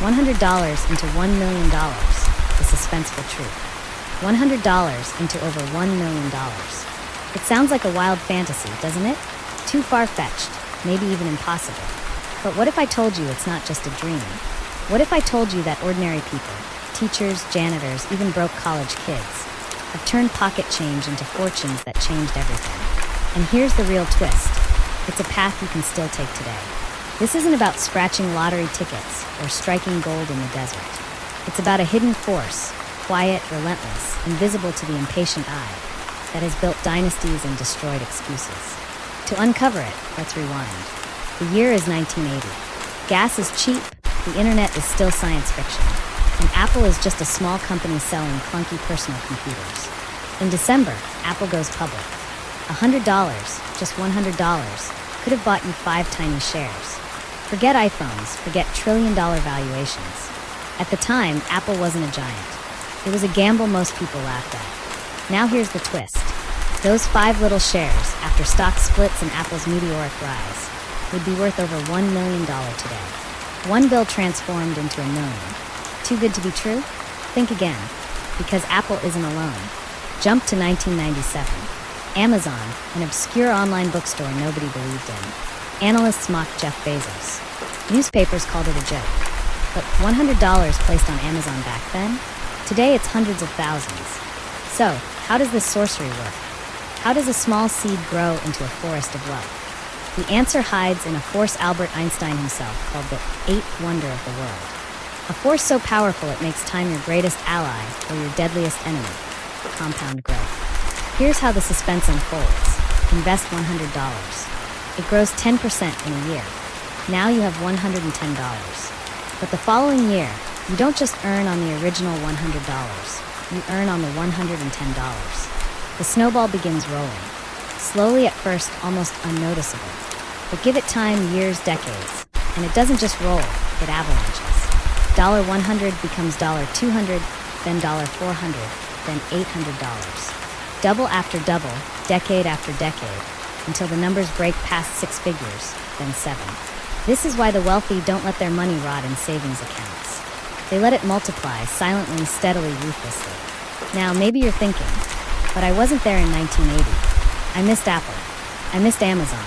$100 into $1 million, the suspenseful truth. $100 into over $1 million. It sounds like a wild fantasy, doesn't it? Too far-fetched, maybe even impossible. But what if I told you it's not just a dream? What if I told you that ordinary people, teachers, janitors, even broke college kids, have turned pocket change into fortunes that changed everything? And here's the real twist. It's a path you can still take today. This isn't about scratching lottery tickets or striking gold in the desert. It's about a hidden force, quiet, relentless, invisible to the impatient eye, that has built dynasties and destroyed excuses. To uncover it, let's rewind. The year is 1980. Gas is cheap, the internet is still science fiction, and Apple is just a small company selling clunky personal computers. In December, Apple goes public. $100, just $100, could have bought you 5 tiny shares. Forget iPhones, forget trillion-dollar valuations. At the time, Apple wasn't a giant. It was a gamble most people laughed at. Now here's the twist. Those 5 little shares, after stock splits and Apple's meteoric rise, would be worth over $1 million today. One bill transformed into $1 million. Too good to be true? Think again, because Apple isn't alone. Jump to 1997. Amazon, an obscure online bookstore nobody believed in. Analysts mocked Jeff Bezos. Newspapers called it a joke. But $100 placed on Amazon back then? Today it's hundreds of thousands. So, how does this sorcery work? How does a small seed grow into a forest of wealth? The answer hides in a force Albert Einstein himself called the eighth wonder of the world. A force so powerful it makes time your greatest ally or your deadliest enemy. Compound growth. Here's how the suspense unfolds. Invest $100. It grows 10% in a year. Now you have $110. But the following year, you don't just earn on the original $100. You earn on the $110. The snowball begins rolling. Slowly at first, almost unnoticeable. But give it time, years, decades, and it doesn't just roll, it avalanches. $100 becomes $200, then $400, then $800. Double after double, decade after decade, until the numbers break past 6 figures, then 7. This is why the wealthy don't let their money rot in savings accounts. They let it multiply, silently, steadily, ruthlessly. Now, maybe you're thinking, but I wasn't there in 1980. I missed Apple. I missed Amazon.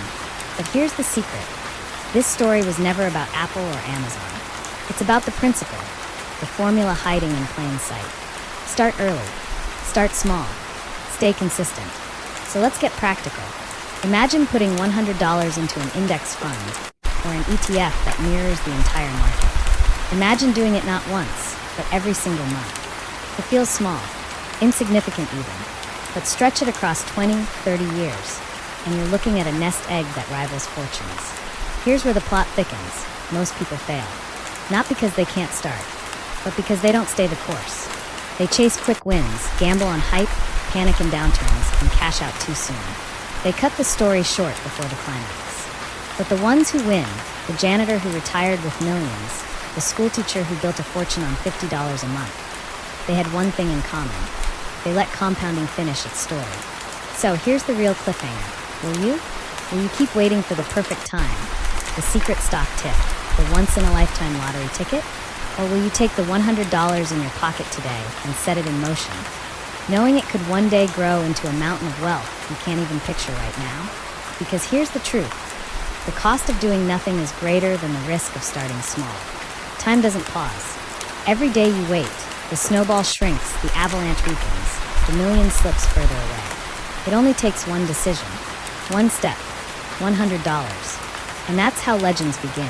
But here's the secret. This story was never about Apple or Amazon. It's about the principle, the formula hiding in plain sight. Start early. Start small. Stay consistent. So let's get practical. Imagine putting $100 into an index fund or an ETF that mirrors the entire market. Imagine doing it not once, but every single month. It feels small, insignificant even, but stretch it across 20, 30 years, and you're looking at a nest egg that rivals fortunes. Here's where the plot thickens. Most people fail. Not because they can't start, but because they don't stay the course. They chase quick wins, gamble on hype, panic in downturns, and cash out too soon. They cut the story short before the climax. But the ones who win, the janitor who retired with millions, the schoolteacher who built a fortune on $50 a month, they had one thing in common. They let compounding finish its story. So here's the real cliffhanger. Will you? Will you keep waiting for the perfect time, the secret stock tip, the once-in-a-lifetime lottery ticket? Or will you take the $100 in your pocket today and set it in motion, knowing it could one day grow into a mountain of wealth you can't even picture right now? Because here's the truth. The cost of doing nothing is greater than the risk of starting small. Time doesn't pause. Every day you wait, the snowball shrinks, the avalanche weakens, the million slips further away. It only takes one decision, one step, $100. And that's how legends begin.